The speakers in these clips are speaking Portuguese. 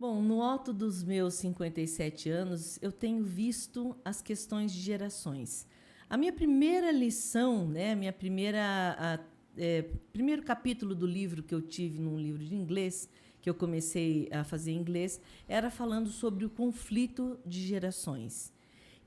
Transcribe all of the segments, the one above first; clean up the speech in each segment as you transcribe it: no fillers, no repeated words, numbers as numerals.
Bom, no alto dos meus 57 anos, eu tenho visto as questões de gerações. A minha primeira lição, né, primeiro capítulo do livro que eu tive num livro de inglês, que eu comecei a fazer em inglês, era falando sobre o conflito de gerações.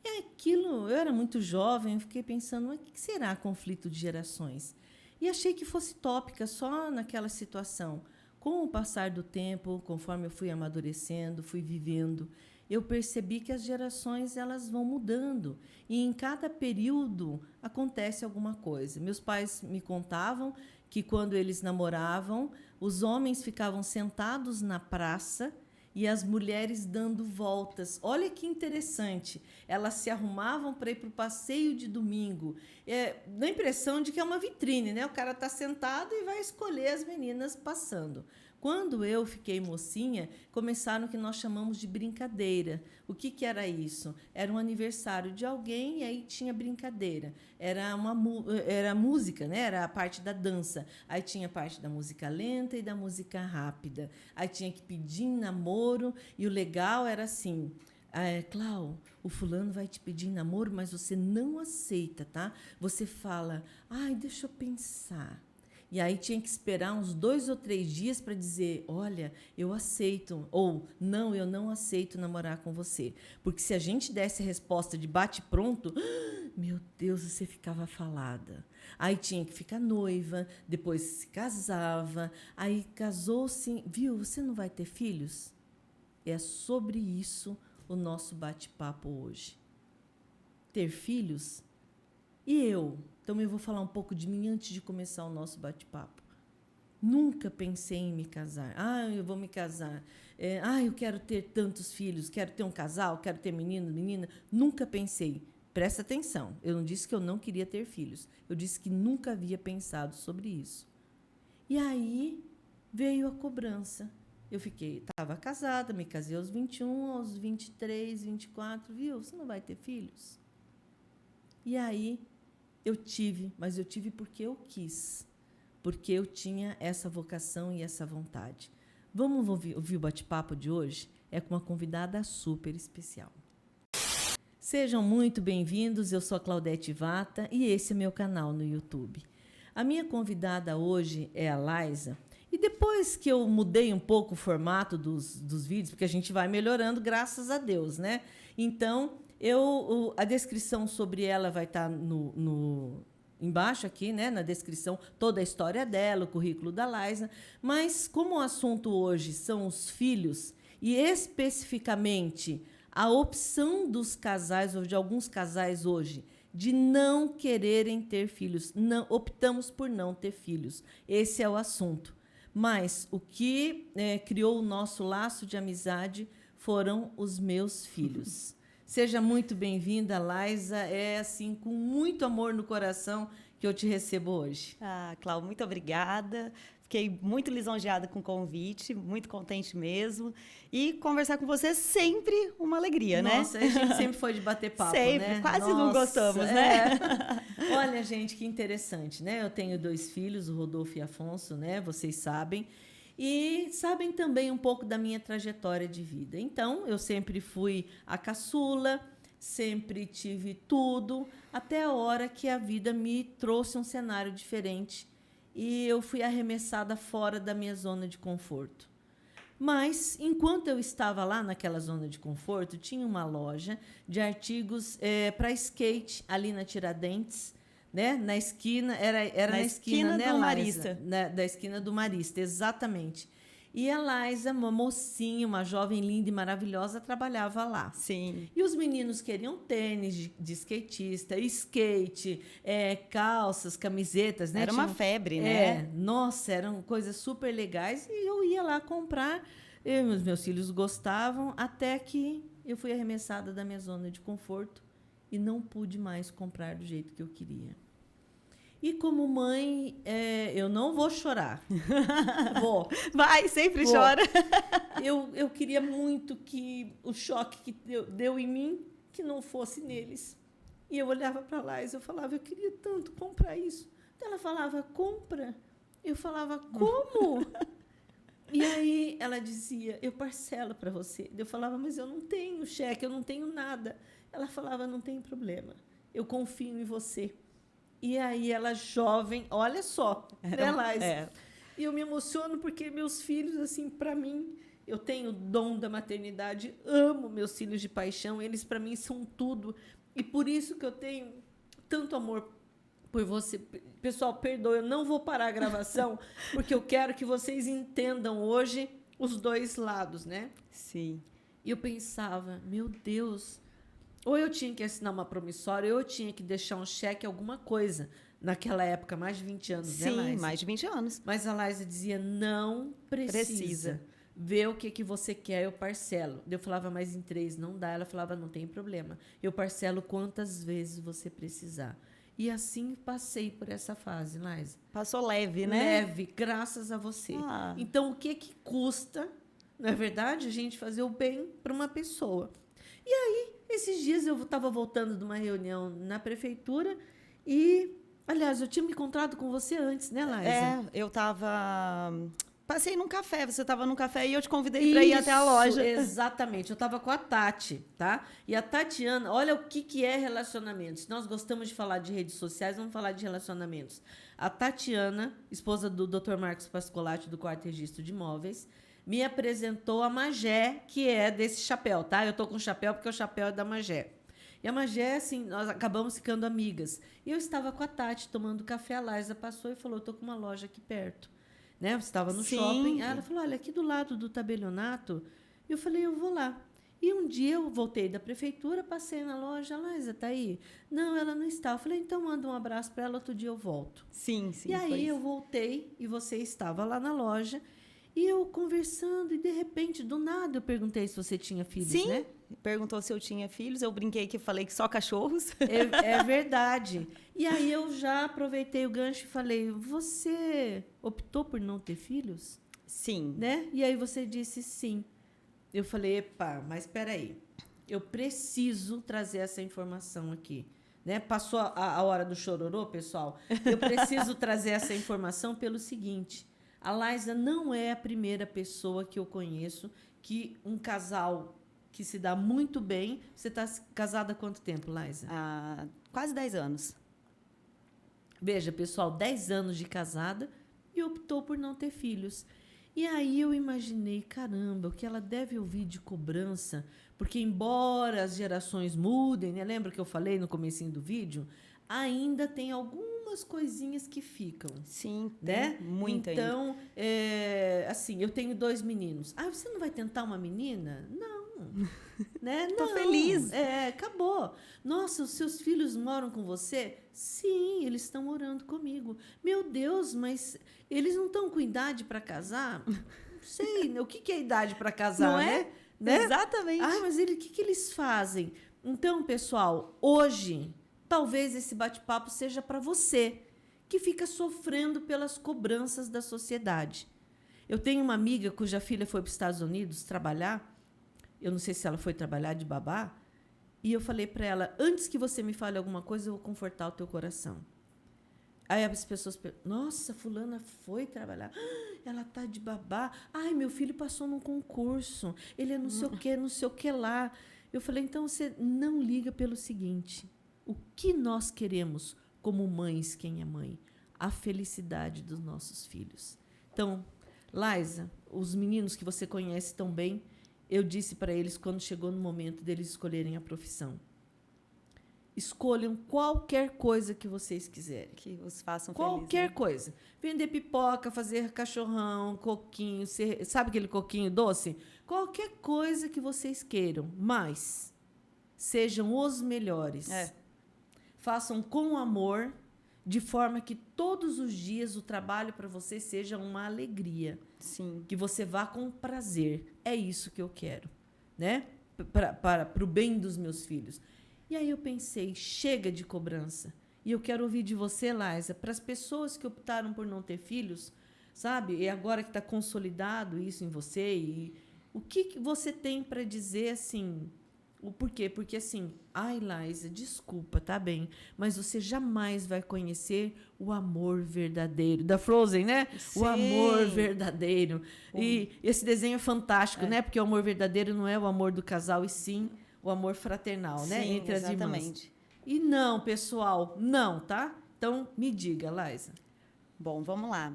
E aquilo, eu era muito jovem, eu fiquei pensando, mas o que será conflito de gerações? E achei que fosse tópica só naquela situação. Com o passar do tempo, conforme eu fui amadurecendo, fui vivendo, eu percebi que as gerações elas vão mudando e em cada período acontece alguma coisa. Meus pais me contavam que quando eles namoravam, os homens ficavam sentados na praça e as mulheres dando voltas. Olha que interessante. Elas se arrumavam para ir para o passeio de domingo. Dá a impressão de que é uma vitrine, né? O cara está sentado e vai escolher as meninas passando. Quando eu fiquei mocinha, começaram o que nós chamamos de brincadeira. O que era isso? Era um aniversário de alguém e aí tinha brincadeira. Era música, né? Era a parte da dança. Aí tinha a parte da música lenta e da música rápida. Aí tinha que pedir em namoro e o legal era assim... Clau, o fulano vai te pedir em namoro, mas você não aceita, tá? Você fala, ai, deixa eu pensar. E aí tinha que esperar uns 2 ou 3 dias para dizer, olha, eu aceito, ou não, eu não aceito namorar com você. Porque se a gente desse a resposta de bate-pronto, meu Deus, você ficava falada. Aí tinha que ficar noiva, depois se casava, aí casou-se, viu, você não vai ter filhos? É sobre isso o nosso bate-papo hoje. Ter filhos? E eu? Então eu vou falar um pouco de mim antes de começar o nosso bate-papo. Nunca pensei em me casar. Eu vou me casar. Eu quero ter tantos filhos, quero ter um casal, quero ter menino, menina. Nunca pensei. Presta atenção, eu não disse que eu não queria ter filhos. Eu disse que nunca havia pensado sobre isso. E aí veio a cobrança. Estava casada, me casei aos 21, aos 23, 24, viu? Você não vai ter filhos? E aí mas eu tive porque eu quis, porque eu tinha essa vocação e essa vontade. Vamos ouvir o bate-papo de hoje? É com uma convidada super especial. Sejam muito bem-vindos, eu sou a Claudete Vata e esse é meu canal no YouTube. A minha convidada hoje é a Laisa. E depois que eu mudei um pouco o formato dos vídeos, porque a gente vai melhorando, graças a Deus, né? Então, a descrição sobre ela vai estar embaixo aqui, né? Na descrição, toda a história dela, o currículo da Laisa. Mas, como o assunto hoje são os filhos, e especificamente a opção dos casais, ou de alguns casais hoje, de não quererem ter filhos. Não, optamos por não ter filhos. Esse é o assunto. Mas o que criou o nosso laço de amizade foram os meus filhos. Seja muito bem-vinda, Laisa. É assim, com muito amor no coração que eu te recebo hoje. Cláudia, muito obrigada. Fiquei muito lisonjeada com o convite, muito contente mesmo. E conversar com você é sempre uma alegria, né? Nossa, a gente sempre foi de bater papo, sempre, né? quase Nossa, não gostamos, né? Olha, gente, que interessante, né? Eu tenho 2 filhos, o Rodolfo e Afonso, né? Vocês sabem. E sabem também um pouco da minha trajetória de vida. Então, eu sempre fui a caçula, sempre tive tudo, até a hora que a vida me trouxe um cenário diferente e eu fui arremessada fora da minha zona de conforto. Mas, enquanto eu estava lá naquela zona de conforto, tinha uma loja de artigos para skate ali na Tiradentes, né? Na esquina, era na esquina, né, do Laisa? Marista. Da esquina do Marista, exatamente. E a Laisa, uma mocinha, uma jovem linda e maravilhosa, trabalhava lá. Sim. E os meninos queriam tênis de skatista, skate, calças, camisetas, né? Era uma febre, né? Nossa, eram coisas super legais e eu ia lá comprar. Eu e os meus filhos gostavam, até que eu fui arremessada da minha zona de conforto e não pude mais comprar do jeito que eu queria. E como mãe, eu não vou chorar. Vou. Vai, sempre chora. Eu queria muito que o choque que deu em mim, que não fosse neles. E eu olhava para lá e eu falava, eu queria tanto comprar isso. Então ela falava, compra. Eu falava, como? E aí ela dizia, eu parcelo para você. Eu falava, mas eu não tenho cheque, eu não tenho nada. Ela falava, não tem problema, eu confio em você. E aí ela jovem, olha só, né, Laís? E eu me emociono porque meus filhos, assim, para mim, eu tenho o dom da maternidade, amo meus filhos de paixão, eles para mim são tudo. E por isso que eu tenho tanto amor por você. Pessoal, perdoa, eu não vou parar a gravação, porque eu quero que vocês entendam hoje os dois lados, né? Sim. E eu pensava, meu Deus, ou eu tinha que assinar uma promissória, ou eu tinha que deixar um cheque, alguma coisa. Naquela época, mais de 20 anos, Sim, né, Laís? mais de 20 anos. Mas a Laís dizia, não precisa. Vê o que você quer, eu parcelo. Eu falava, mas em 3 não dá. Ela falava, não tem problema. Eu parcelo quantas vezes você precisar. E assim passei por essa fase, Laís. Passou leve, né? Leve, graças a você. Ah. Então, o que custa, não é verdade, a gente fazer o bem para uma pessoa? E aí, esses dias eu estava voltando de uma reunião na prefeitura e, aliás, eu tinha me encontrado com você antes, né, Laís? Eu estava... Passei num café, você estava num café e eu te convidei para ir até a loja. Exatamente, eu estava com a Tati, tá? E a Tatiana, olha o que é relacionamentos. Nós gostamos de falar de redes sociais, vamos falar de relacionamentos. A Tatiana, esposa do Dr. Marcos Pascolati, do Quarto Registro de Imóveis, me apresentou a Magé, que é desse chapéu, tá? Eu tô com o chapéu porque o chapéu é da Magé. E a Magé, assim, nós acabamos ficando amigas. E eu estava com a Tati tomando café, a Laísa passou e falou, eu tô com uma loja aqui perto. Né? Você estava no shopping. Aí ela falou, olha, aqui do lado do tabelionato. Eu falei, eu vou lá. E um dia eu voltei da prefeitura, passei na loja, a Laísa está aí? Não, ela não está. Eu falei, então manda um abraço para ela, outro dia eu volto. Sim. E aí eu voltei e você estava lá na loja. E eu conversando, e de repente, do nada, eu perguntei se você tinha filhos, né? Perguntou se eu tinha filhos, eu brinquei que falei que só cachorros. É verdade. E aí eu já aproveitei o gancho e falei, você optou por não ter filhos? Sim. Né? E aí você disse sim. Eu falei, epa, mas espera aí, eu preciso trazer essa informação aqui. Né? Passou a hora do chororô, pessoal? Eu preciso trazer essa informação pelo seguinte, a Laísa não é a primeira pessoa que eu conheço que um casal que se dá muito bem. Você está casada há quanto tempo, Laísa? Há quase 10 anos. Veja, pessoal, 10 anos de casada e optou por não ter filhos. E aí eu imaginei, caramba, o que ela deve ouvir de cobrança, porque embora as gerações mudem, né? Lembra que eu falei no comecinho do vídeo? Ainda tem algumas coisinhas que ficam. Sim, né? Muita então, assim, eu tenho 2 meninos. Ah, você não vai tentar uma menina? Não. Né? Tô não, feliz. Acabou. Nossa, os seus filhos moram com você? Sim, eles estão morando comigo. Meu Deus, mas eles não estão com idade para casar? Não sei, o que é idade para casar, não é? Né? Exatamente. Ah, mas o que eles fazem? Então, pessoal, hoje, talvez esse bate-papo seja para você, que fica sofrendo pelas cobranças da sociedade. Eu tenho uma amiga cuja filha foi para os Estados Unidos trabalhar. Eu não sei se ela foi trabalhar de babá. E eu falei para ela, antes que você me fale alguma coisa, eu vou confortar o teu coração. Aí as pessoas perguntam, nossa, fulana foi trabalhar. Ela tá de babá. Ai, meu filho passou num concurso. Ele é não sei o que lá. Eu falei, então você não liga pelo seguinte. O que nós queremos como mães, quem é mãe? A felicidade dos nossos filhos. Então, Laísa, os meninos que você conhece tão bem, eu disse para eles, quando chegou no momento deles escolherem a profissão, escolham qualquer coisa que vocês quiserem. Que os façam qualquer felizes, coisa. Vender pipoca, fazer cachorrão, coquinho, sabe aquele coquinho doce? Qualquer coisa que vocês queiram, mas sejam os melhores. Façam com amor, de forma que todos os dias o trabalho para você seja uma alegria. Sim. Que você vá com prazer. É isso que eu quero, né? Para o bem dos meus filhos. E aí eu pensei, chega de cobrança. E eu quero ouvir de você, Laísa, para as pessoas que optaram por não ter filhos, sabe? E agora que está consolidado isso em você, e o que você tem para dizer, assim, O porquê? Porque assim, ai, Laísa, desculpa, tá bem, mas você jamais vai conhecer o amor verdadeiro. Da Frozen, né? Sim. O amor verdadeiro. E esse desenho é fantástico, né? Porque o amor verdadeiro não é o amor do casal, e sim o amor fraternal, né? Sim, Entre as irmãs. exatamente. E não, pessoal, não, tá? Então, me diga, Laísa. Bom, vamos lá.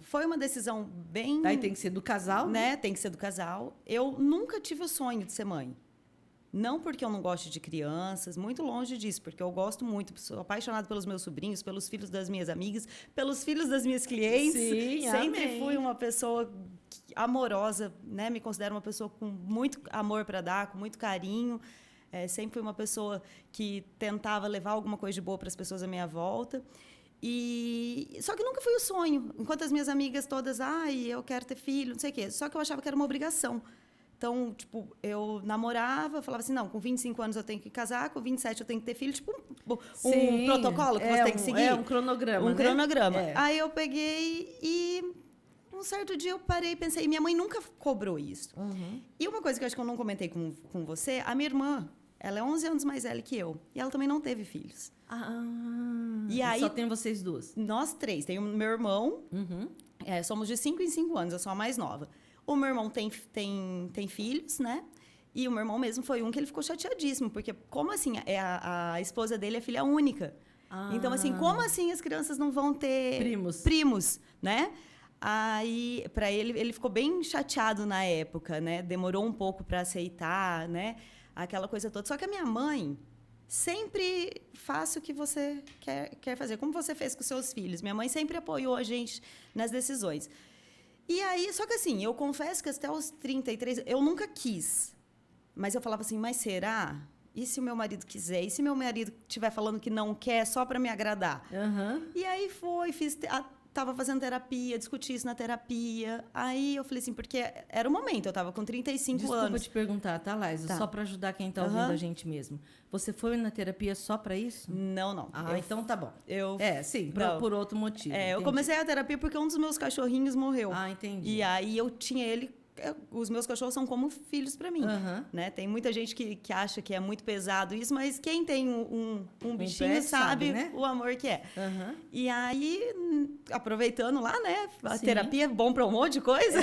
Foi uma decisão bem... Aí tem que ser do casal, né? Tem que ser do casal. Eu nunca tive o sonho de ser mãe. Não porque eu não gosto de crianças, muito longe disso, porque eu gosto muito, sou apaixonada pelos meus sobrinhos, pelos filhos das minhas amigas, pelos filhos das minhas clientes. Sim, sempre amém. fui uma pessoa amorosa, né? Me considero uma pessoa com muito amor para dar, com muito carinho. Sempre fui uma pessoa que tentava levar alguma coisa de boa para as pessoas à minha volta. Só que nunca foi o sonho. Enquanto as minhas amigas todas, eu quero ter filho, não sei o quê. Só que eu achava que era uma obrigação. Então, tipo, eu namorava, falava assim, não, com 25 anos eu tenho que casar, com 27 eu tenho que ter filho, tipo um protocolo que você tem que seguir. É um cronograma, Um cronograma. É. Aí eu peguei e um certo dia eu parei e pensei, minha mãe nunca cobrou isso. Uhum. E uma coisa que eu acho que eu não comentei com você, a minha irmã, ela é 11 anos mais velha que eu, e ela também não teve filhos. E aí, só tem vocês duas? Nós três. Tem o meu irmão, somos de 5 em 5 anos, eu sou a mais nova. O meu irmão tem filhos, né? E o meu irmão mesmo foi um que ele ficou chateadíssimo, porque como assim, a esposa dele é filha única. Então, assim, como assim as crianças não vão ter primos, né? Aí, para ele ficou bem chateado na época, né? Demorou um pouco para aceitar, né? Aquela coisa toda. Só que a minha mãe sempre faça o que você quer fazer, como você fez com seus filhos. Minha mãe sempre apoiou a gente nas decisões. E aí, só que assim, eu confesso que até os 33, eu nunca quis. Mas eu falava assim, mas será? E se o meu marido quiser? E se meu marido estiver falando que não quer só para me agradar? E aí tava fazendo terapia, discuti isso na terapia. Aí eu falei assim, porque era o momento, eu tava com 35 anos. Desculpa te perguntar, tá, Laísa? Tá. Só para ajudar quem tá ouvindo a gente mesmo. Você foi na terapia só para isso? Não. Então tá bom. Sim, por outro motivo. Eu comecei a terapia porque um dos meus cachorrinhos morreu. Entendi. E aí eu tinha ele... Os meus cachorros são como filhos para mim, né? Tem muita gente que acha que é muito pesado isso, mas quem tem um bichinho sabe, né? O amor que é. E aí, aproveitando lá, né? A terapia é bom para um monte de coisa.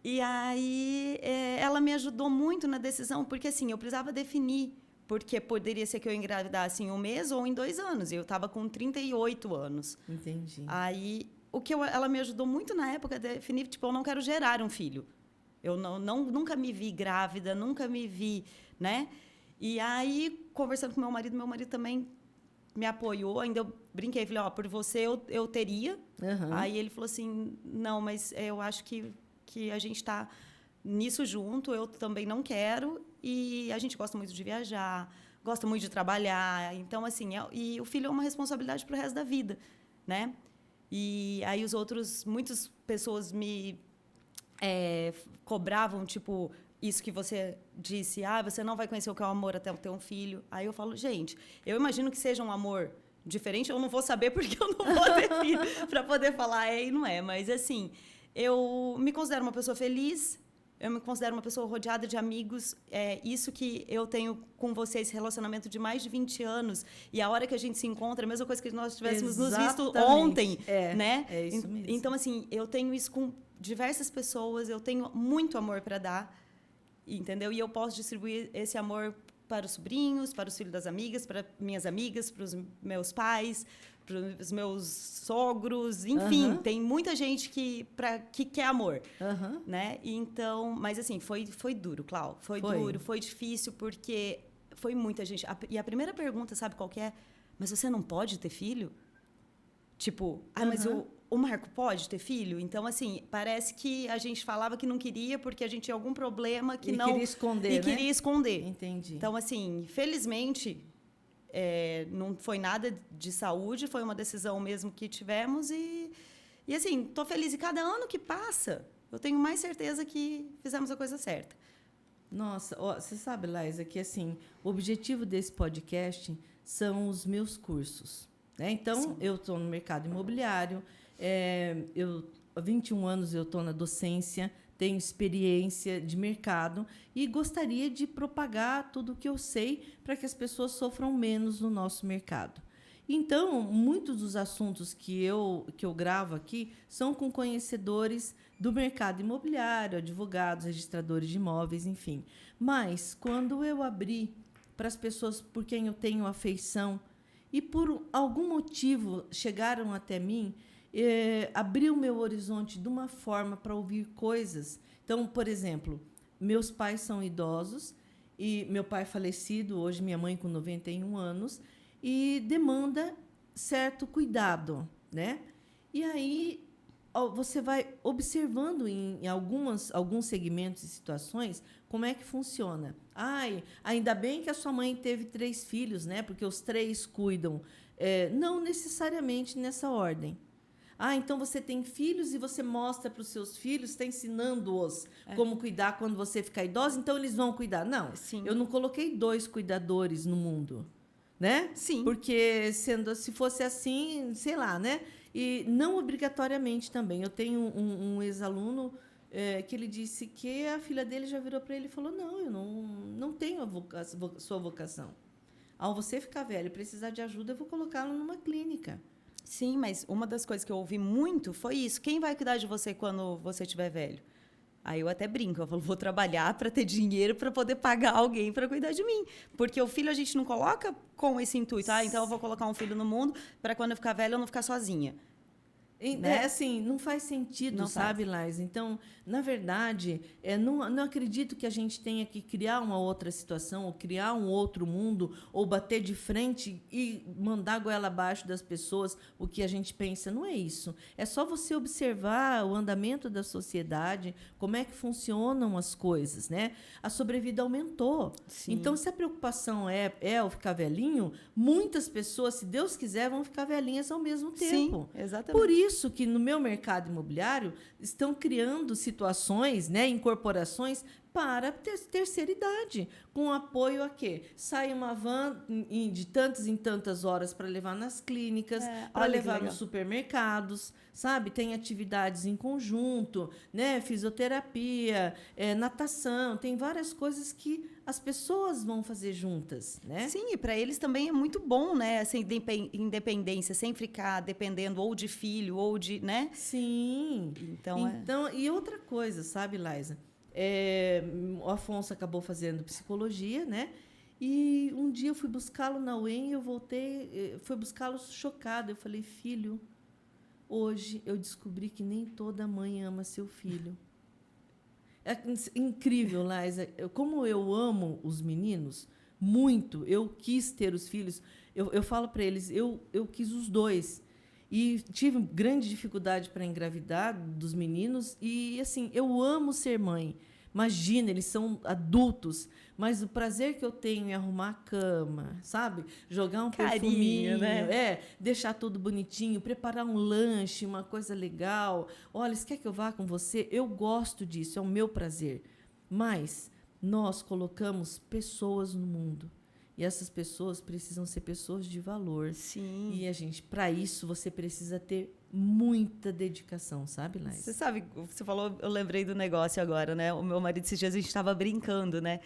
E aí, ela me ajudou muito na decisão, porque assim, eu precisava definir, porque poderia ser que eu engravidasse em 1 mês ou em 2 anos. E eu estava com 38 anos. Entendi. Aí... ela me ajudou muito na época a definir, tipo, eu não quero gerar um filho. Eu nunca me vi grávida, nunca me vi, né? E aí, conversando com meu marido também me apoiou. Ainda eu brinquei, falei, por você eu teria. Aí ele falou assim, não, mas eu acho que a gente está nisso junto, eu também não quero. E a gente gosta muito de viajar, gosta muito de trabalhar. Então, assim, e o filho é uma responsabilidade para o resto da vida, né? E aí muitas pessoas me cobravam, tipo, isso que você disse, você não vai conhecer o que é o amor até ter um filho. Aí eu falo, gente, eu imagino que seja um amor diferente, eu não vou saber porque eu não vou ter filho para poder falar e não é. Mas, assim, eu me considero uma pessoa feliz, eu me considero uma pessoa rodeada de amigos. Isso que eu tenho com você, esse relacionamento de mais de 20 anos. E a hora que a gente se encontra, a mesma coisa que nós tivéssemos nos visto ontem. Né? É isso mesmo. Então, assim, eu tenho isso com diversas pessoas. Eu tenho muito amor para dar. Entendeu? E eu posso distribuir esse amor para os sobrinhos, para os filhos das amigas, para minhas amigas, para os meus pais, para os meus sogros, enfim, tem muita gente que quer amor, né? Então, mas assim, foi duro, Clau, foi duro, foi difícil, porque foi muita gente. E a primeira pergunta, sabe qual que é? Mas você não pode ter filho? Tipo, mas o Marco pode ter filho? Então, assim, parece que a gente falava que não queria porque a gente tinha algum problema que não... queria esconder, e queria esconder. Entendi. Então, assim, felizmente... não foi nada de saúde, foi uma decisão mesmo que tivemos e assim, estou feliz. E cada ano que passa, eu tenho mais certeza que fizemos a coisa certa. Nossa, você sabe, Laísa, que assim, o objetivo desse podcast são os meus cursos, né? Então, sim, eu estou no mercado imobiliário, há 21 anos eu estou na docência, tenho experiência de mercado e gostaria de propagar tudo o que eu sei para que as pessoas sofram menos no nosso mercado. Então, muitos dos assuntos que eu gravo aqui são com conhecedores do mercado imobiliário, advogados, registradores de imóveis, enfim. Mas, quando eu abri para as pessoas por quem eu tenho afeição e por algum motivo chegaram até mim, abriu o meu horizonte de uma forma para ouvir coisas. Então, por exemplo, meus pais são idosos e meu pai falecido, hoje minha mãe com 91 anos, e demanda certo cuidado, né? E aí você vai observando em alguns segmentos e situações como é que funciona. Ainda bem que a sua mãe teve 3 filhos, né? Porque os 3 cuidam. Não necessariamente nessa ordem. Então você tem filhos e você mostra para os seus filhos, está ensinando-os como cuidar quando você ficar idosa, então eles vão cuidar. Não, Sim. Eu não coloquei 2 cuidadores no mundo, né? Sim. Porque se fosse assim, sei lá, né? E não obrigatoriamente também. Eu tenho um ex-aluno que ele disse que a filha dele já virou para ele e falou: não, eu não tenho a sua vocação. Ao você ficar velho e precisar de ajuda, eu vou colocá-lo numa clínica. Sim, mas uma das coisas que eu ouvi muito foi isso. Quem vai cuidar de você quando você estiver velho? Aí eu até brinco, eu falo, vou trabalhar para ter dinheiro para poder pagar alguém para cuidar de mim. Porque o filho a gente não coloca com esse intuito. Então eu vou colocar um filho no mundo para quando eu ficar velha eu não ficar sozinha. Né? Assim, não faz sentido, não sabe, faz. Laís? Então, na verdade, não acredito que a gente tenha que criar uma outra situação, ou criar um outro mundo, ou bater de frente e mandar a goela abaixo das pessoas o que a gente pensa. Não é isso. É só você observar o andamento da sociedade, como é que funcionam as coisas, né? A sobrevida aumentou. Sim. Então, se a preocupação é o ficar velhinho, muitas pessoas, se Deus quiser, vão ficar velhinhas ao mesmo tempo. Sim, exatamente. Por isso que no meu mercado imobiliário estão criando situações, né, incorporações para terceira idade, com apoio a quê? Sai uma van de tantas em tantas horas para levar nas clínicas, para levar nos supermercados, sabe? Tem atividades em conjunto, né? Fisioterapia, natação, tem várias coisas que as pessoas vão fazer juntas, né? Sim, e para eles também é muito bom, né? Essa independência, sem ficar dependendo ou de filho ou de, né? Sim. Então, e outra coisa, sabe, Laísa? O Afonso acabou fazendo psicologia, né? E um dia eu fui buscá-lo na UEM e eu voltei, fui buscá-lo chocada. Eu falei, filho, hoje eu descobri que nem toda mãe ama seu filho. É incrível, Laísa. Como eu amo os meninos, muito. Eu quis ter os filhos. Eu falo para eles, eu quis os 2. E tive grande dificuldade para engravidar dos meninos. E, assim, eu amo ser mãe. Imagina, eles são adultos. Mas o prazer que eu tenho em arrumar a cama, sabe? Jogar um perfuminho, né? Deixar tudo bonitinho, preparar um lanche, uma coisa legal. Olha, você quer que eu vá com você? Eu gosto disso, é o meu prazer. Mas nós colocamos pessoas no mundo. E essas pessoas precisam ser pessoas de valor. Sim. E, para isso, você precisa ter muita dedicação, sabe, Laís? Você sabe, você falou, eu lembrei do negócio agora, né? O meu marido, esses dias, a gente estava brincando, né?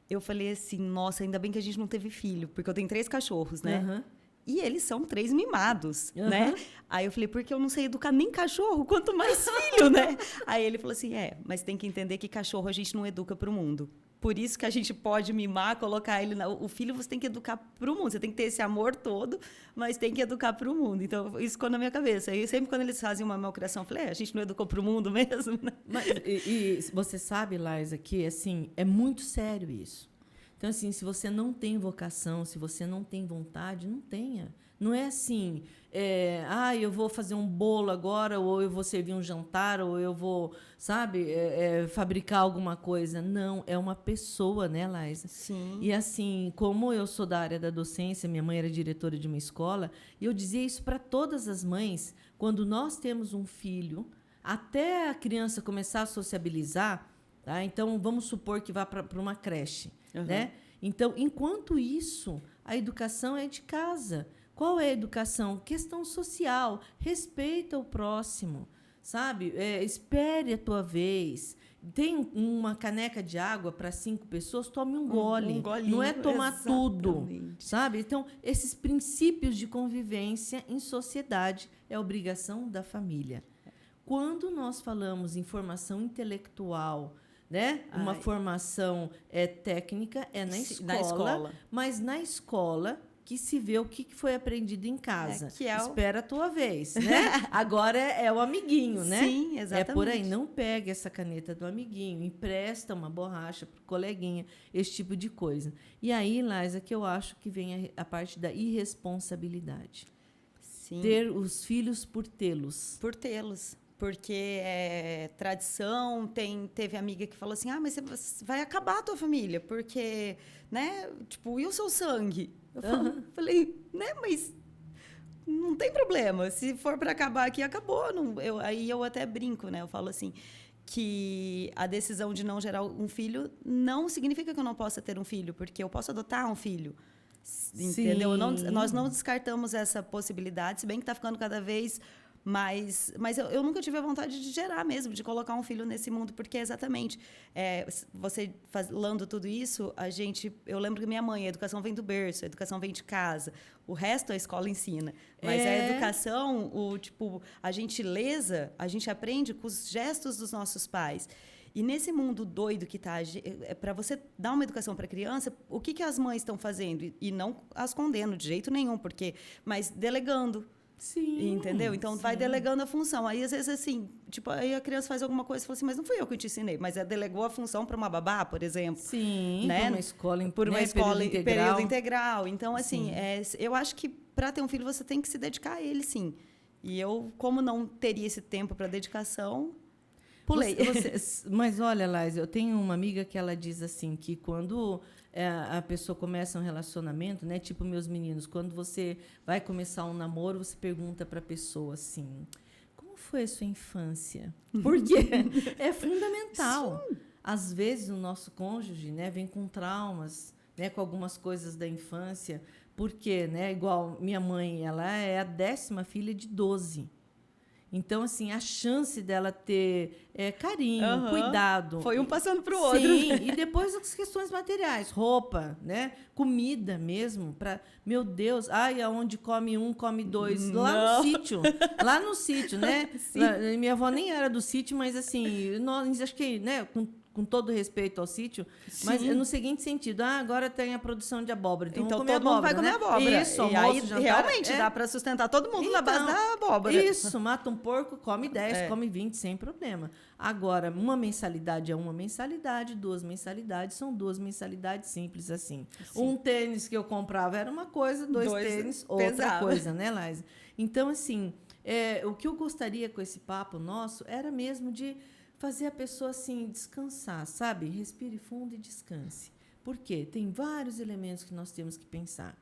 Eu falei assim, nossa, ainda bem que a gente não teve filho, porque eu tenho 3 cachorros, né? Uhum. E eles são 3 mimados, né? Aí eu falei, porque eu não sei educar nem cachorro, quanto mais filho, né? Aí ele falou assim, mas tem que entender que cachorro a gente não educa para o mundo. Por isso que a gente pode mimar, colocar ele... O filho você tem que educar para o mundo. Você tem que ter esse amor todo, mas tem que educar para o mundo. Então, isso ficou na minha cabeça. E sempre quando eles fazem uma malcriação, eu falei, a gente não educou para o mundo mesmo, né? Mas, e você sabe, Laísa, que assim, é muito sério isso. Então, assim, se você não tem vocação, se você não tem vontade, não tenha. Não é assim, eu vou fazer um bolo agora, ou eu vou servir um jantar, ou eu vou, sabe, fabricar alguma coisa. Não, é uma pessoa, né, Laísa? Sim. E assim, como eu sou da área da docência, minha mãe era diretora de uma escola, e eu dizia isso para todas as mães, quando nós temos um filho, até a criança começar a sociabilizar, tá? Então, vamos supor que vá para uma creche, né? Então, enquanto isso, a educação é de casa. Qual é a educação? Questão social. Respeita o próximo. sabe? Espere a tua vez. Tem uma caneca de água para 5 pessoas, tome um gole. Um golinho, não é tomar tudo, exatamente. sabe? Então, esses princípios de convivência em sociedade é obrigação da família. Quando nós falamos em formação intelectual, né? Uma formação técnica é na escola, mas na escola que se vê o que foi aprendido em casa. Espera a tua vez, né? Agora é o amiguinho, né? Sim, exatamente. É por aí, não pega essa caneta do amiguinho, empresta uma borracha pro coleguinha, esse tipo de coisa. E aí, Laisa, que eu acho que vem a parte da irresponsabilidade. Sim. Ter os filhos por tê-los. Por tê-los. Porque é tradição, teve amiga que falou assim, ah, mas você vai acabar a tua família, porque, né, tipo, e o seu sangue? Eu falei, né, mas não tem problema, se for para acabar aqui, acabou. Não, aí eu até brinco, né, eu falo assim, que a decisão de não gerar um filho não significa que eu não possa ter um filho, porque eu posso adotar um filho. Entendeu? Nós não descartamos essa possibilidade, se bem que está ficando cada vez... Mas eu nunca tive a vontade de gerar mesmo, de colocar um filho nesse mundo, porque exatamente, você falando tudo isso, eu lembro que minha mãe, a educação vem do berço, a educação vem de casa, o resto a escola ensina. Mas a educação, a gentileza, a gente aprende com os gestos dos nossos pais. E nesse mundo doido que está, para você dar uma educação para a criança, o que as mães estão fazendo? E não as condeno de jeito nenhum, mas delegando. Sim. Entendeu? Então, vai delegando a função. Aí, às vezes, assim, aí a criança faz alguma coisa e fala assim, mas não fui eu que te ensinei, mas delegou a função para uma babá, por exemplo. Sim, né? Por uma escola em período integral. Então, assim, eu acho que para ter um filho, você tem que se dedicar a ele, sim. E eu, como não teria esse tempo para dedicação, pulei. Mas olha, Laís, eu tenho uma amiga que ela diz assim, que quando a pessoa começa um relacionamento, né? Tipo meus meninos, quando você vai começar um namoro, você pergunta para a pessoa assim, como foi a sua infância? Porque é fundamental. Sim. Às vezes o nosso cônjuge, né, vem com traumas, né, com algumas coisas da infância, porque, né, igual minha mãe, ela é a 10ª filha de 12. Então, assim, a chance dela ter carinho, cuidado... Foi um passando para o outro. Sim, e depois as questões materiais, roupa, né? Comida mesmo. Meu Deus, aonde come um, come dois. Lá no sítio, né? Minha avó nem era do sítio, mas, assim, nós, acho que, né, com todo respeito ao sítio, sim, mas no seguinte sentido, agora tem a produção de abóbora, então todo mundo abóbora, vai comer abóbora. Isso, e aí jantar, realmente dá para sustentar todo mundo na base da abóbora. Isso, mata um porco, come 10, come 20, sem problema. Agora, uma mensalidade é uma mensalidade, 2 mensalidades são 2 mensalidades simples assim. Sim. Um tênis que eu comprava era uma coisa, 2 tênis, outra coisa, né, Laís? Então, assim, o que eu gostaria com esse papo nosso era mesmo de fazer a pessoa assim descansar, sabe? Respire fundo e descanse. Por quê? Tem vários elementos que nós temos que pensar.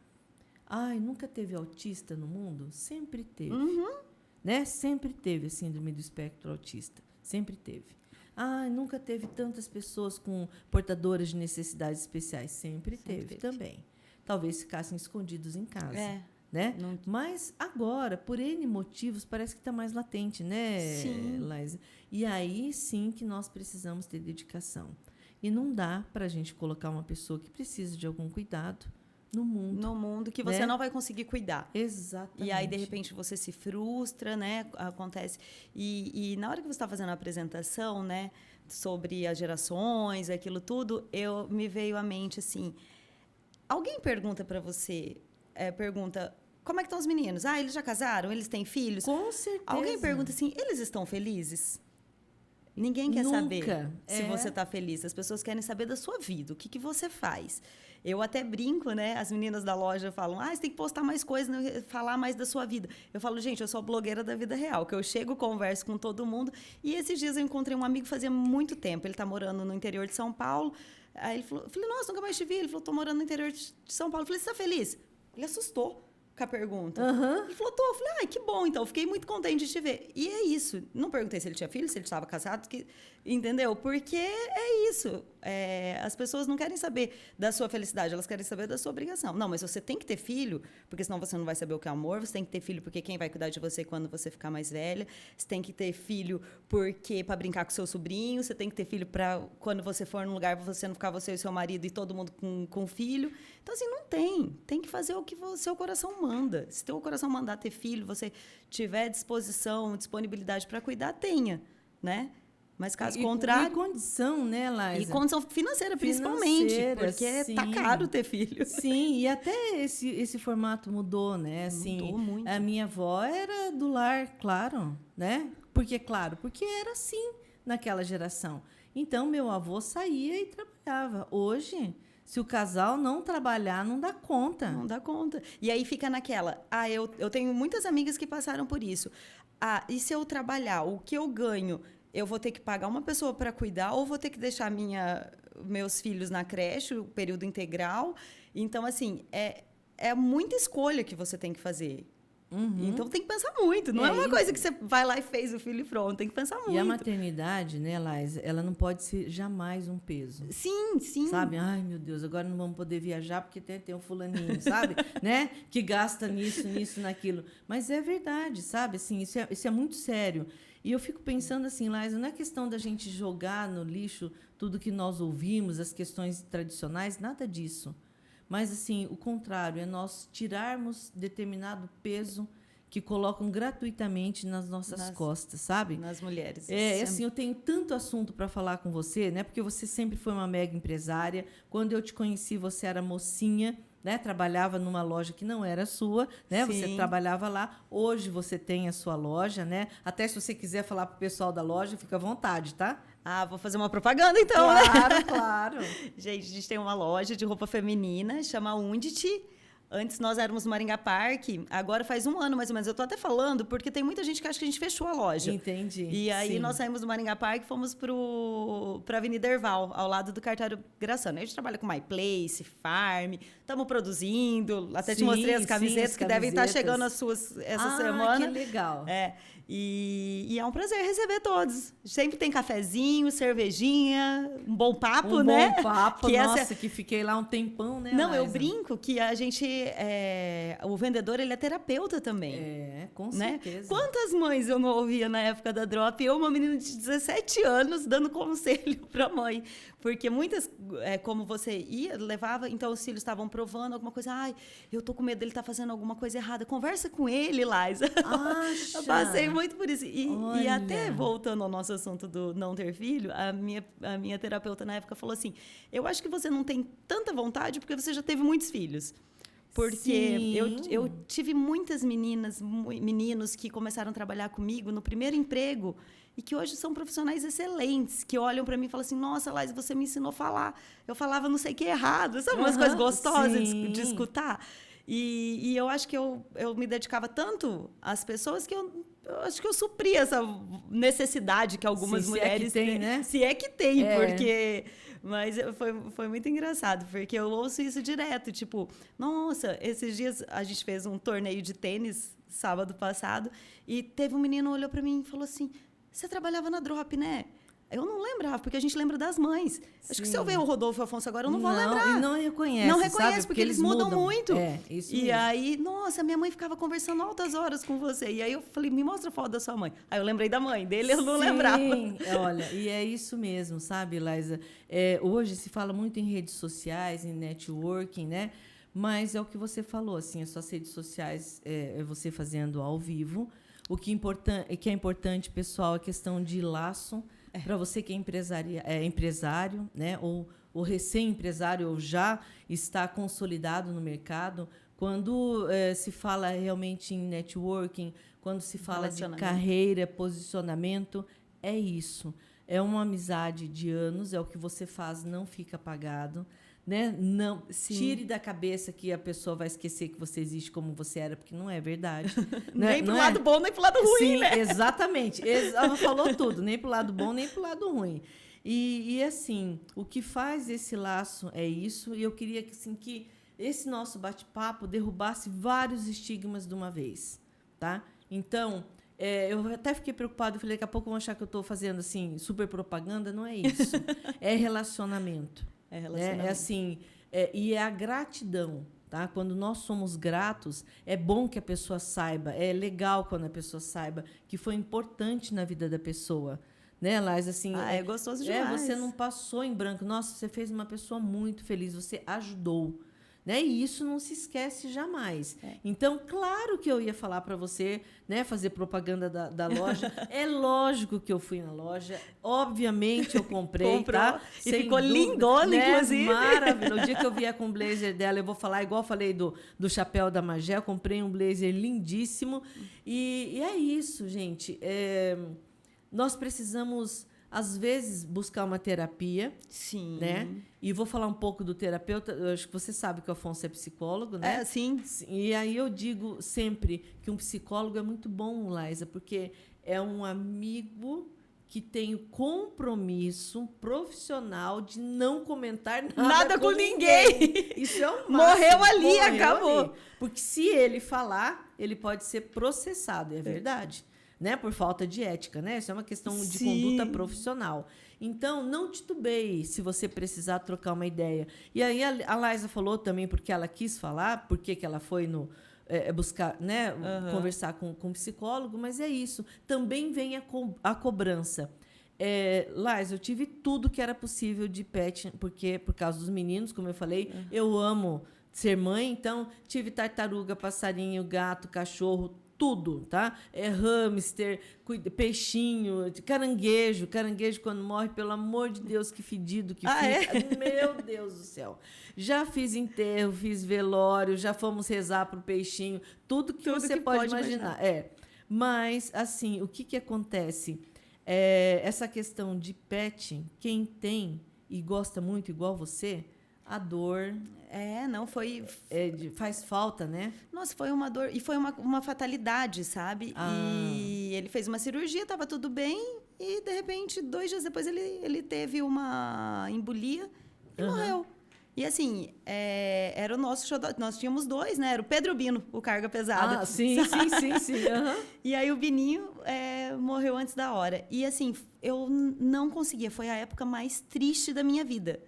Nunca teve autista no mundo? Sempre teve. Né? Sempre teve a síndrome do espectro autista. Sempre teve. Nunca teve tantas pessoas com portadoras de necessidades especiais. Sempre teve também. Talvez ficassem escondidos em casa. Né? Mas agora, por N motivos, parece que está mais latente, né, Laís? E aí sim que nós precisamos ter dedicação. E não dá para a gente colocar uma pessoa que precisa de algum cuidado no mundo. No mundo que você não vai conseguir cuidar. Exatamente. E aí, de repente, você se frustra, né? Acontece. E na hora que você está fazendo a apresentação, né, sobre as gerações, aquilo tudo, me veio à mente assim, alguém pergunta para você... como é que estão os meninos? Eles já casaram? Eles têm filhos? Com certeza. Alguém pergunta assim, eles estão felizes? Ninguém quer saber se você está feliz. As pessoas querem saber da sua vida, o que você faz. Eu até brinco, né? As meninas da loja falam, você tem que postar mais coisas, né? Falar mais da sua vida. Eu falo, gente, eu sou blogueira da vida real, que eu chego, converso com todo mundo. E esses dias eu encontrei um amigo fazia muito tempo. Ele está morando no interior de São Paulo. Aí ele falou, eu falei, nossa, nunca mais te vi. Ele falou, estou morando no interior de São Paulo. Eu falei, você está feliz? Ele assustou. com a pergunta. Aham. Ele falou, tô. Eu falei, ai, que bom, então. Fiquei muito contente de te ver. E é isso. Não perguntei se ele tinha filho, se ele estava casado, entendeu? Porque é isso. As pessoas não querem saber da sua felicidade, elas querem saber da sua obrigação. Não, mas você tem que ter filho, porque senão você não vai saber o que é amor. Você tem que ter filho porque quem vai cuidar de você quando você ficar mais velha. Você tem que ter filho porque para brincar com seu sobrinho. Você tem que ter filho para quando você for num lugar, você não ficar você e seu marido e todo mundo com filho. Então, assim, não tem. Tem que fazer o que o seu coração manda. Se teu coração mandar ter filho, você tiver disposição, disponibilidade para cuidar, tenha, né? Mas caso contrário... E condição, né, Laísa? E condição financeira, principalmente. Porque sim. tá caro ter filho. Sim, e até esse formato mudou, né? Assim, Mudou muito. A minha avó era do lar, claro, né? Porque era assim naquela geração. Então, meu avô saía e trabalhava. Hoje, se o casal não trabalhar, não dá conta. Não dá conta. E aí fica naquela... eu tenho muitas amigas que passaram por isso. E se eu trabalhar, o que eu ganho... Eu vou ter que pagar uma pessoa para cuidar ou vou ter que deixar meus filhos na creche, o período integral. Então, assim, é muita escolha que você tem que fazer. Uhum. Então, tem que pensar muito. Não é uma coisa que você vai lá e fez o filho e pronto. Tem que pensar muito. E a maternidade, né, Laísa, ela não pode ser jamais um peso. Sim, sim. Sabe? Ai, meu Deus, agora não vamos poder viajar porque tem um fulaninho, sabe? Né? Que gasta nisso, naquilo. Mas é verdade, sabe? Assim, isso é muito sério. E eu fico pensando assim, Laísa, não é questão da gente jogar no lixo tudo que nós ouvimos, as questões tradicionais, nada disso. Mas, assim, o contrário, é nós tirarmos determinado peso que colocam gratuitamente nas nossas costas, sabe? Nas mulheres. Assim, eu tenho tanto assunto para falar com você, né? Porque você sempre foi uma mega empresária. Quando eu te conheci, você era mocinha, né? Trabalhava numa loja que não era sua, né? Sim. Você trabalhava lá. Hoje você tem a sua loja, né? Até se você quiser falar pro pessoal da loja, fica à vontade, tá? Vou fazer uma propaganda, então, claro, né? Claro. Gente, a gente tem uma loja de roupa feminina, chama Undity. Antes nós éramos no Maringá Parque, agora faz 1 ano mais ou menos. Eu tô até falando porque tem muita gente que acha que a gente fechou a loja. Entendi. E aí sim. nós saímos do Maringá Parque e fomos para a Avenida Erval, ao lado do Cartório Graçano. A gente trabalha com My Place, Farm, estamos produzindo. Até te mostrei as camisetas que devem estar chegando as suas essa semana. Que legal. E é um prazer receber todos. Sempre tem cafezinho, cervejinha, um bom papo, né? Um bom papo, que fiquei lá um tempão, né, Não, Laísa? eu brinco que a gente... o vendedor, ele é terapeuta também. Com né? certeza. Quantas mães eu não ouvia na época da Drop? Eu, uma menina de 17 anos, dando conselho para a mãe. Porque muitas, como você ia, levava... Então, os filhos estavam provando alguma coisa. Ai, eu tô com medo dele estar fazendo alguma coisa errada. Conversa com ele, Laísa. Eu passei muito por isso. E até voltando ao nosso assunto do não ter filho, a minha terapeuta na época falou assim, eu acho que você não tem tanta vontade porque você já teve muitos filhos. Porque eu tive muitas meninos que começaram a trabalhar comigo no primeiro emprego e que hoje são profissionais excelentes, que olham para mim e falam assim, nossa, Laís, você me ensinou a falar. Eu falava não sei o que errado. Sabe umas coisas gostosas de escutar? E eu acho que eu me dedicava tanto às pessoas que eu acho que eu supri essa necessidade que algumas mulheres têm, né? Se é que tem, porque... Mas foi muito engraçado, porque eu ouço isso direto. Tipo, nossa, esses dias a gente fez um torneio de tênis, sábado passado, e teve um menino que olhou para mim e falou assim, você trabalhava na Drop, né? Eu não lembrava, porque a gente lembra das mães. Acho que se eu ver o Rodolfo e o Afonso agora, eu não vou lembrar. E não reconhece, não reconhece, sabe? porque eles mudam muito. Isso e mesmo. aí, nossa, minha mãe ficava conversando altas horas com você. E aí eu falei, me mostra a foto da sua mãe. Aí eu lembrei da mãe dele, eu não lembrava. Olha, e é isso mesmo, sabe, Laísa? Hoje se fala muito em redes sociais, em networking, né? Mas é o que você falou, assim, as suas redes sociais é você fazendo ao vivo. O que é importante, pessoal, é a questão de laço. Para você que é empresário, né? ou recém-empresário, ou já está consolidado no mercado, quando se fala realmente em networking, quando se fala de carreira, posicionamento, é isso. É uma amizade de anos, é o que você faz, não fica apagado. Né? Não, tire da cabeça que a pessoa vai esquecer que você existe como você era, porque não é verdade. Nem pro lado bom, nem pro lado ruim, Sim, né? Exatamente. Ela falou tudo, nem pro lado bom, nem pro lado ruim. E assim, o que faz esse laço é isso, e eu queria assim, que esse nosso bate-papo derrubasse vários estigmas de uma vez, tá? Então, eu até fiquei preocupada, eu falei, daqui a pouco vão achar que eu estou fazendo assim, super propaganda, não é isso. É relacionamento. É relacionamento. É assim, e é a gratidão. Tá? Quando nós somos gratos, é bom que a pessoa saiba, é legal quando a pessoa saiba que foi importante na vida da pessoa. Né, Lais? Assim, é gostoso demais. Você não passou em branco. Nossa, você fez uma pessoa muito feliz, você ajudou. Né? E isso não se esquece jamais. Então, claro que eu ia falar para você, né, fazer propaganda da loja. É lógico que eu fui na loja. Obviamente eu comprei. Comprou. Tá? E ficou lindona, né? Inclusive. Maravilhoso. O dia que eu vier com o blazer dela, eu vou falar igual eu falei do chapéu da Magé. Eu comprei um blazer lindíssimo. E é isso, gente. Nós precisamos, às vezes, buscar uma terapia. Sim. Né? E vou falar um pouco do terapeuta. Eu acho que você sabe que o Afonso é psicólogo, né? Sim. E aí eu digo sempre que um psicólogo é muito bom, Laísa, porque é um amigo que tem o compromisso profissional de não comentar nada com ninguém. Isso é o máximo. Morreu ali, acabou. Ali. Porque se ele falar, ele pode ser processado, é verdade. Né? Por falta de ética, né? Isso é uma questão de conduta profissional. Então, não titubeie se você precisar trocar uma ideia. E aí a Laísa falou também porque ela quis falar, porque que ela foi buscar, né, conversar com um psicólogo, mas é isso. Também vem a cobrança. Laísa, eu tive tudo que era possível de pet, porque por causa dos meninos, como eu falei, eu amo ser mãe, então tive tartaruga, passarinho, gato, cachorro, tudo, tá? Hamster, peixinho, caranguejo quando morre, pelo amor de Deus, que fedido que fica. Meu Deus do céu. Já fiz enterro, fiz velório, já fomos rezar pro peixinho, tudo que você pode imaginar. Mas, assim, o que acontece? Essa questão de pet, quem tem e gosta muito igual você, a dor... não foi... faz falta, né? Nossa, foi uma dor. E foi uma fatalidade, sabe? E ele fez uma cirurgia, estava tudo bem. E, de repente, 2 dias depois, ele teve uma embolia e morreu. E, assim, era o nosso xodó. Nós tínhamos 2, né? Era o Pedro e o Bino, o carga pesada. Sim. E aí, o Bininho morreu antes da hora. E, assim, eu não conseguia. Foi a época mais triste da minha vida.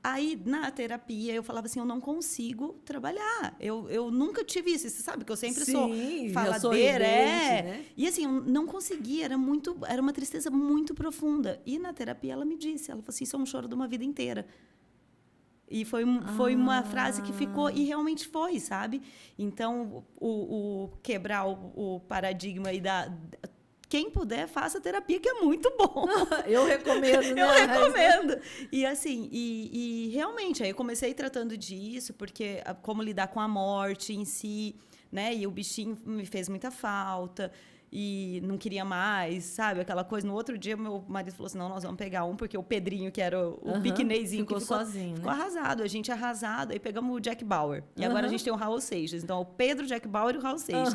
Aí, na terapia, eu falava assim, eu não consigo trabalhar. Eu nunca tive isso. Você sabe que eu sempre sou faladeira. Né? E assim, eu não conseguia. Era uma tristeza muito profunda. E na terapia, ela me disse, ela falou assim, isso é um choro de uma vida inteira. E foi uma frase que ficou, e realmente foi, sabe? Então, quebrar o paradigma aí quem puder, faça terapia, que é muito bom. Eu recomendo, né? Eu recomendo. E assim, e realmente, aí eu comecei tratando disso, porque como lidar com a morte em si, né? E o bichinho me fez muita falta. E não queria mais, sabe? Aquela coisa. No outro dia, meu marido falou assim, não, nós vamos pegar um, porque o Pedrinho, que era o piquenezinho, ficou sozinho, ficou arrasado. A gente arrasado. Aí pegamos o Jack Bauer. E agora a gente tem o Raul Seixas. Então, o Pedro, Jack Bauer e o Raul Seixas.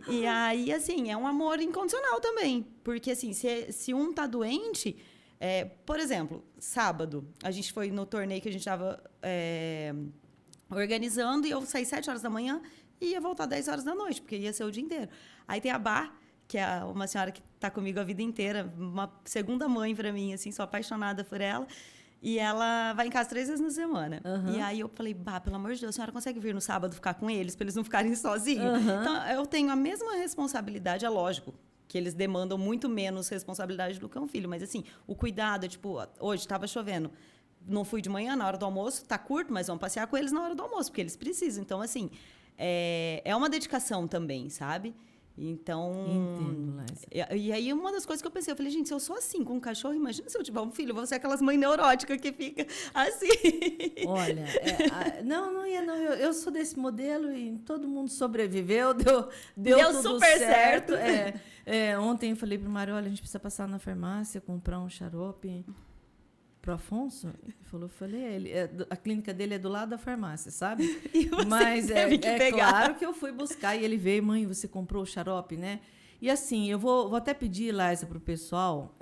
E aí, assim, é um amor incondicional também. Porque, assim, se um tá doente... por exemplo, sábado, a gente foi no torneio que a gente estava organizando, e eu saí 7 horas da manhã e ia voltar 10 horas da noite, porque ia ser o dia inteiro. Aí tem a Bar, que é uma senhora que está comigo a vida inteira, uma segunda mãe para mim, assim, sou apaixonada por ela. E ela vai em casa 3 vezes na semana. E aí eu falei, pelo amor de Deus, a senhora consegue vir no sábado ficar com eles, para eles não ficarem sozinhos? Então, eu tenho a mesma responsabilidade, é lógico, que eles demandam muito menos responsabilidade do que um filho. Mas, assim, o cuidado, tipo, hoje estava chovendo. Não fui de manhã, na hora do almoço, tá curto, mas vamos passear com eles na hora do almoço, porque eles precisam. Então, assim, é uma dedicação também, sabe? Então... Entendo, Laísa. E aí, uma das coisas que eu pensei, eu falei, gente, se eu sou assim com um cachorro, imagina se eu tiver um filho, eu vou ser aquelas mães neuróticas que fica assim. Olha, não. Eu sou desse modelo e todo mundo sobreviveu, deu tudo super certo. Ontem eu falei pro Mário, olha, a gente precisa passar na farmácia, comprar um xarope pro Afonso. Ele falou, a clínica dele é do lado da farmácia, sabe? E você Mas teve que pegar. Claro que eu fui buscar e ele veio, mãe, você comprou o xarope, né? E assim, eu vou até pedir, Laísa, pro pessoal,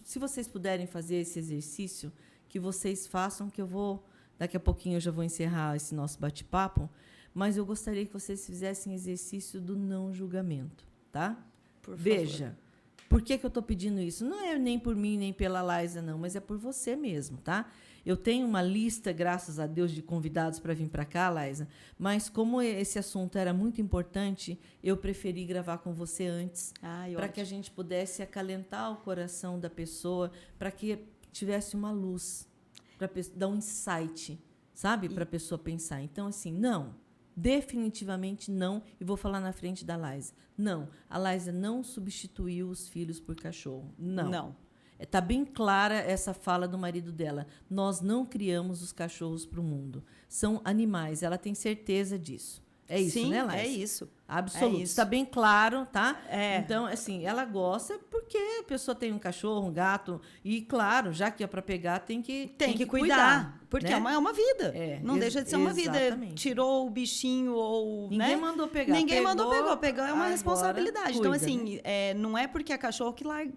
se vocês puderem fazer esse exercício, que vocês façam, que eu vou Daqui a pouquinho eu já vou encerrar esse nosso bate-papo, mas eu gostaria que vocês fizessem exercício do não julgamento, tá? Por favor. Veja, por que eu estou pedindo isso? Não é nem por mim, nem pela Laísa, não, mas é por você mesmo, tá? Eu tenho uma lista, graças a Deus, de convidados para vir para cá, Laísa, mas como esse assunto era muito importante, eu preferi gravar com você antes, para que a gente pudesse acalentar o coração da pessoa, para que tivesse uma luz, para dar um insight, sabe? Para a pessoa pensar. Então, assim, não, definitivamente não, e vou falar na frente da Laísa. Não, a Laísa não substituiu os filhos por cachorro. Não. Não. Está bem clara essa fala do marido dela. Nós não criamos os cachorros para o mundo. São animais. Ela tem certeza disso. É isso, sim, né, Laísa? É isso. Absoluto. É isso. Está bem claro, tá? É. Então, assim, ela gosta porque a pessoa tem um cachorro, um gato. E, claro, já que é para pegar, tem que cuidar. Porque né? é uma vida. Não deixa de ser uma exatamente. vida. Tirou o bichinho ou... Ninguém mandou pegar. Ninguém mandou pegar. Pegar é uma responsabilidade. Cuida, então, assim, né? não é porque é cachorro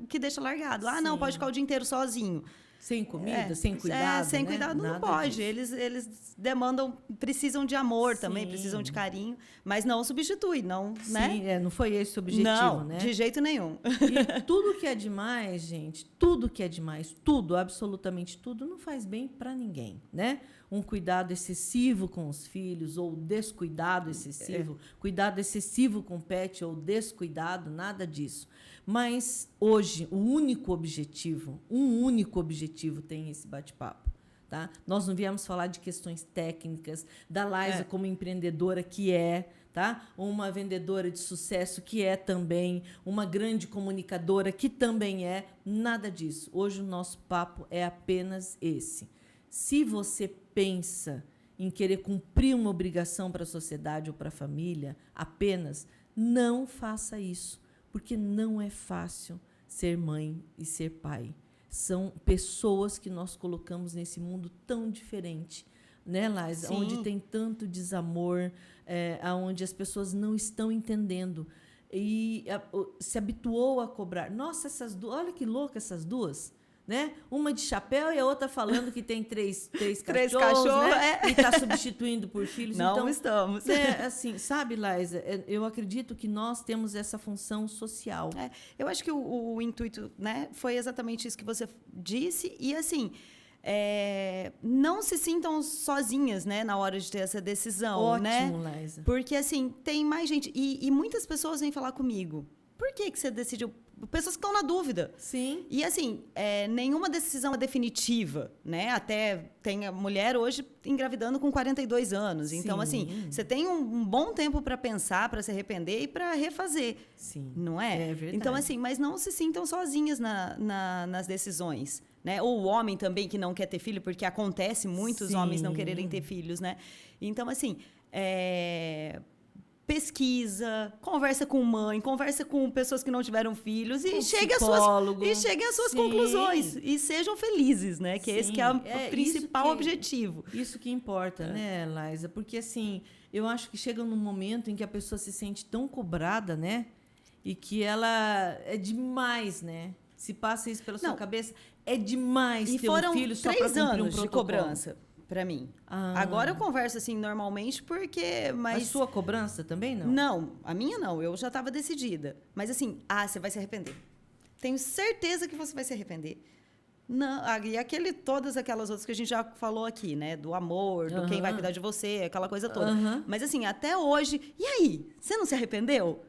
que deixa largado. Ah, Sim. não, pode ficar o dia inteiro sozinho. Sem comida, sem cuidado. Sem né? cuidado não Nada pode. disso. Eles demandam, precisam de amor Sim. também, precisam de carinho, mas não substitui, não, Sim, né? não foi esse o objetivo, não, né? de jeito nenhum. E tudo que é demais, gente, tudo que é demais, tudo, absolutamente tudo, não faz bem para ninguém, né? Um cuidado excessivo com os filhos ou descuidado excessivo, cuidado excessivo com o pet ou descuidado, nada disso. Mas hoje, um único objetivo tem esse bate-papo. Tá? Nós não viemos falar de questões técnicas, da Laísa como empreendedora que é, tá? Uma vendedora de sucesso que é também, uma grande comunicadora que também é, nada disso. Hoje o nosso papo é apenas esse. Se você pensa em querer cumprir uma obrigação para a sociedade ou para a família, apenas não faça isso, porque não é fácil ser mãe e ser pai. São pessoas que nós colocamos nesse mundo tão diferente, né, Laísa? Sim. Onde tem tanto desamor, onde as pessoas não estão entendendo e se habituou a cobrar. Nossa, essas duas, olha que louca essas duas, né? Uma de chapéu e a outra falando que tem três cachorros, né? E está substituindo por filhos. Não então, estamos. Assim, sabe, Laísa, eu acredito que nós temos essa função social. Eu acho que o intuito, né, foi exatamente isso que você disse. E, assim, não se sintam sozinhas, né, na hora de ter essa decisão. Ótimo, né? Laísa. Porque, assim, tem mais gente. E muitas pessoas vêm falar comigo. Por que você decidiu? Pessoas que estão na dúvida. Sim. E, assim, nenhuma decisão é definitiva, né? Até tem a mulher hoje engravidando com 42 anos. Então, Sim. assim, você tem um bom tempo para pensar, para se arrepender e para refazer. Sim. Não é? É verdade. Então, assim, mas não se sintam sozinhas nas decisões, né? Ou o homem também que não quer ter filho, porque acontece muitos Sim. homens não quererem ter filhos, né? Então, assim, pesquisa, conversa com mãe, conversa com pessoas que não tiveram filhos e cheguem às suas Sim. conclusões e sejam felizes, né? Que esse que é o principal isso objetivo. Isso que importa, né, Laísa? Porque, assim, eu acho que chega num momento em que a pessoa se sente tão cobrada, né? E que ela é demais, né? Se passa isso pela sua cabeça, é demais ter um filho só para cumprir um protocolo. E foram 3 anos de cobrança para mim. Agora eu converso assim normalmente porque... Mas sua cobrança também não? Não, a minha não. Eu já estava decidida. Mas assim, você vai se arrepender. Tenho certeza que você vai se arrepender. Não, e todas aquelas outras que a gente já falou aqui, né? Do amor, do quem vai cuidar de você, aquela coisa toda. Mas assim, até hoje... E aí? Você não se arrependeu?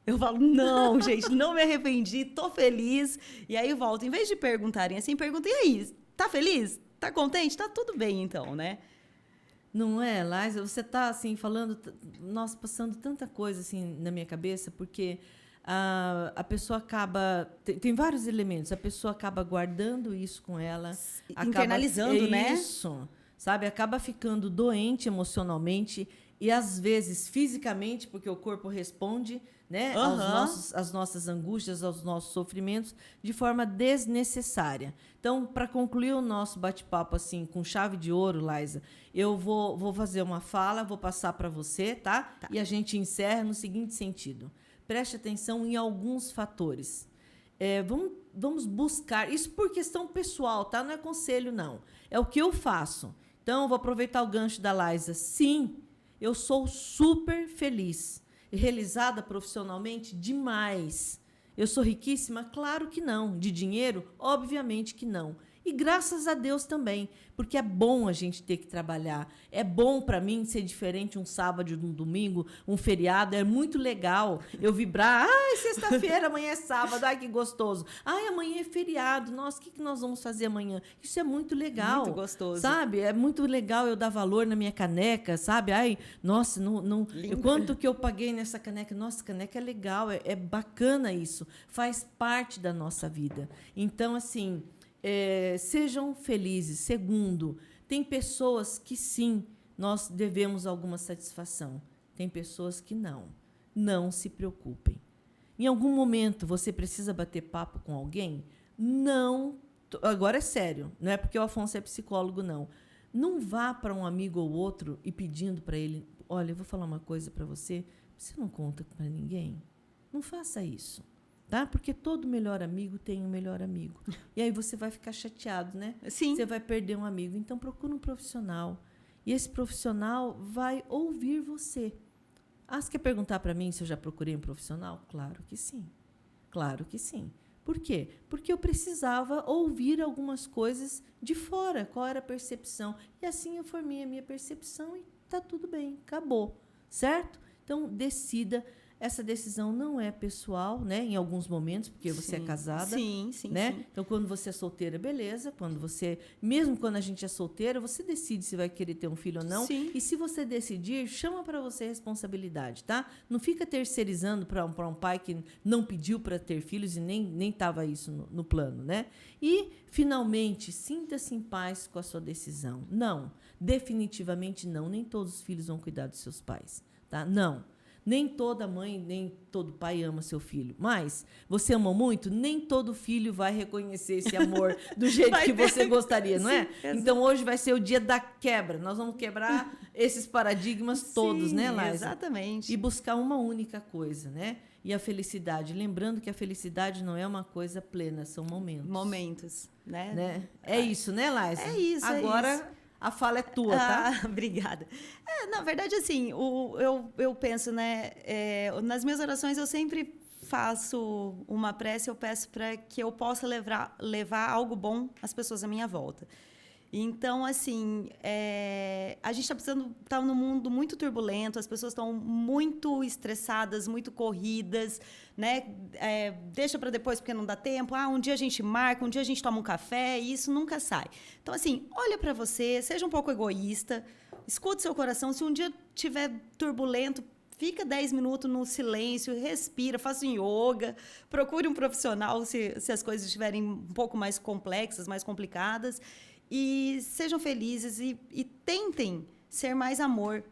Eu falo, não, gente, não me arrependi, tô feliz. E aí volto. Em vez de perguntarem assim, pergunta, e aí? Tá feliz? Tá contente? Tá tudo bem, então, né? Não é, Laísa? Você tá, assim, falando... Nossa, passando tanta coisa, assim, na minha cabeça, porque a pessoa acaba... Tem vários elementos. A pessoa acaba guardando isso com ela. Internalizando, né? Isso, sabe? Acaba ficando doente emocionalmente e, às vezes, fisicamente, porque o corpo responde, né, às nossas angústias, aos nossos sofrimentos, de forma desnecessária. Então, para concluir o nosso bate-papo assim, com chave de ouro, Laísa, eu vou fazer uma fala, vou passar para você, tá? E a gente encerra no seguinte sentido. Preste atenção em alguns fatores. Vamos buscar, isso por questão pessoal, tá? Não é conselho, não. É o que eu faço. Então, vou aproveitar o gancho da Laisa. Sim, eu sou super feliz e realizada profissionalmente demais. Eu sou riquíssima? Claro que não. De dinheiro? Obviamente que não. E graças a Deus também, porque é bom a gente ter que trabalhar. É bom para mim ser diferente um sábado, um domingo, um feriado. É muito legal eu vibrar. Ai, sexta-feira, amanhã é sábado. Ai, que gostoso. Ai, amanhã é feriado. Nossa, o que nós vamos fazer amanhã? Isso é muito legal. Muito gostoso. Sabe? É muito legal eu dar valor na minha caneca, sabe? Ai, nossa, quanto que eu paguei nessa caneca? Nossa, caneca é legal, é bacana isso. Faz parte da nossa vida. Então, assim... sejam felizes. Segundo, tem pessoas que sim, nós devemos alguma satisfação. Tem pessoas que não. Não se preocupem. Em algum momento você precisa bater papo com alguém? Não. Agora é sério, não é porque o Afonso é psicólogo, não. Não vá para um amigo ou outro e pedindo para ele: olha, eu vou falar uma coisa para você, você não conta para ninguém? Não faça isso. Tá? Porque todo melhor amigo tem um melhor amigo. E aí você vai ficar chateado, né? Sim. Você vai perder um amigo. Então, procura um profissional. E esse profissional vai ouvir você. Ah, você quer perguntar para mim se eu já procurei um profissional? Claro que sim. Claro que sim. Por quê? Porque eu precisava ouvir algumas coisas de fora. Qual era a percepção? E assim eu formei a minha percepção e está tudo bem. Acabou. Certo? Então, decida. Essa decisão não é pessoal, né? Em alguns momentos, porque você é casada. Sim. Né? Então, quando você é solteira, beleza. Mesmo quando a gente é solteira, você decide se vai querer ter um filho ou não. Sim. E se você decidir, chama para você a responsabilidade, tá? Não fica terceirizando para um pai que não pediu para ter filhos e nem estava isso no plano, né? E, finalmente, sinta-se em paz com a sua decisão. Não, definitivamente não. Nem todos os filhos vão cuidar dos seus pais, tá? Não. Nem toda mãe, nem todo pai ama seu filho. Mas você ama muito, nem todo filho vai reconhecer esse amor do jeito que você gostaria, não é? Sim, então, hoje vai ser o dia da quebra. Nós vamos quebrar esses paradigmas todos, né, Laisa? Exatamente. E buscar uma única coisa, né? E a felicidade. Lembrando que a felicidade não é uma coisa plena, são momentos. Momentos, né? É isso, né, Laisa? É isso, Agora... é isso. A fala é tua, tá? Obrigada. Na verdade, assim, eu penso, né? Nas minhas orações, eu sempre faço uma prece, eu peço para que eu possa levar algo bom às pessoas à minha volta. Então, assim, a gente está num mundo muito turbulento, as pessoas estão muito estressadas, muito corridas, né? Deixa para depois porque não dá tempo. Um dia a gente marca, um dia a gente toma um café, e isso nunca sai. Então, assim, olha para você, seja um pouco egoísta, escute seu coração. Se um dia estiver turbulento, fica 10 minutos no silêncio, respira, faça um yoga, procure um profissional se as coisas estiverem um pouco mais complexas, mais complicadas. E sejam felizes e tentem ser mais amor.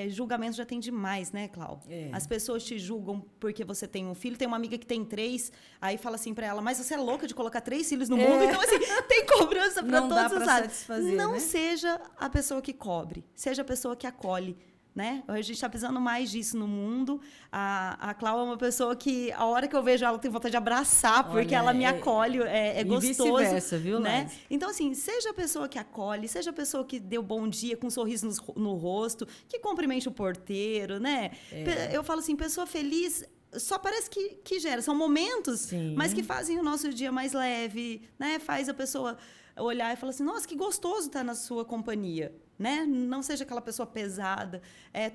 Julgamento já tem demais, né, Clau? As pessoas te julgam porque você tem um filho. Tem uma amiga que tem 3, aí fala assim pra ela: mas você é louca de colocar 3 filhos no mundo? Então, assim, tem cobrança pra todos os lados. Não, né? Seja a pessoa que cobre, seja a pessoa que acolhe. Né? A gente está precisando mais disso no mundo. A Clau é uma pessoa que, a hora que eu vejo ela, eu tenho vontade de abraçar, porque ela me acolhe, é gostoso. E vice-versa, viu, né? Então, assim, seja a pessoa que acolhe, seja a pessoa que deu bom dia com um sorriso no rosto, que cumprimente o porteiro, né? Eu falo assim, pessoa feliz só parece que gera. São momentos, sim, mas que fazem o nosso dia mais leve, né? Faz a pessoa olhar e falar assim, nossa, que gostoso estar na sua companhia. Né? Não seja aquela pessoa pesada.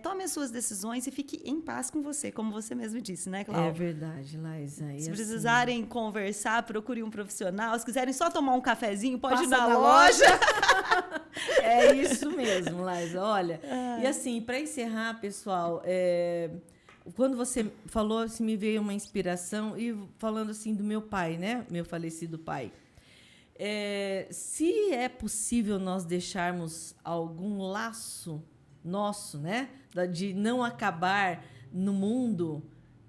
Tome as suas decisões e fique em paz com você, como você mesmo disse, né, Cláudia? É verdade, Laisa. Se precisarem conversar, procure um profissional. Se quiserem só tomar um cafezinho, pode ir na loja. É isso mesmo, Laisa. Olha, e assim, para encerrar, pessoal, quando você falou, assim, me veio uma inspiração, e falando assim do meu pai, né? Meu falecido pai. Se é possível nós deixarmos algum laço nosso, né, de não acabar no mundo,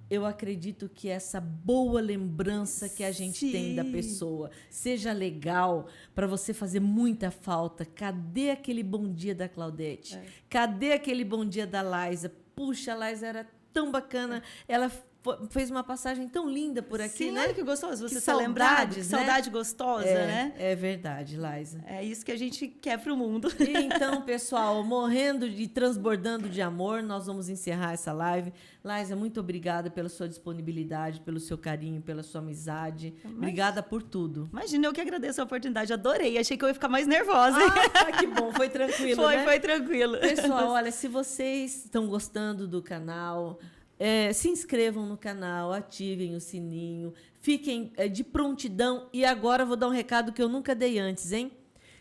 eu acredito que essa boa lembrança que a gente tem da pessoa seja legal para você fazer muita falta. Cadê aquele bom dia da Claudete? Cadê aquele bom dia da Laisa? Puxa, a Laisa era tão bacana, ela fez uma passagem tão linda por aqui, Sim, né? olha que gostoso você Que ser lembrado. Que saudades, né? saudade gostosa, né? É verdade, Laisa. É isso que a gente quer pro mundo. E então, pessoal, morrendo e transbordando de amor, nós vamos encerrar essa live. Laisa, muito obrigada pela sua disponibilidade, pelo seu carinho, pela sua amizade. Obrigada por tudo. Imagina, eu que agradeço a oportunidade, adorei. Achei que eu ia ficar mais nervosa. Que bom, foi tranquilo, né? Foi tranquilo. Pessoal, olha, se vocês estão gostando do canal, se inscrevam no canal, ativem o sininho, fiquem de prontidão. E agora eu vou dar um recado que eu nunca dei antes, hein?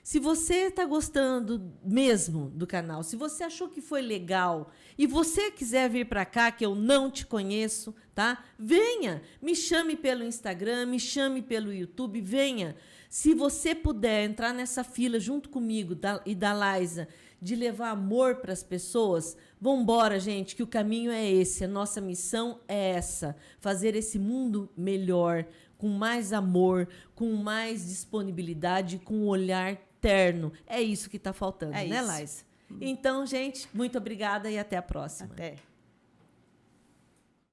Se você está gostando mesmo do canal, se você achou que foi legal e você quiser vir para cá, que eu não te conheço, tá? Venha, me chame pelo Instagram, me chame pelo YouTube, venha. Se você puder entrar nessa fila junto comigo e da Laisa, de levar amor para as pessoas, vamos embora, gente, que o caminho é esse, a nossa missão é essa, fazer esse mundo melhor, com mais amor, com mais disponibilidade, com um olhar terno. É isso que está faltando, né, Laisa? Então, gente, muito obrigada e até a próxima. Até.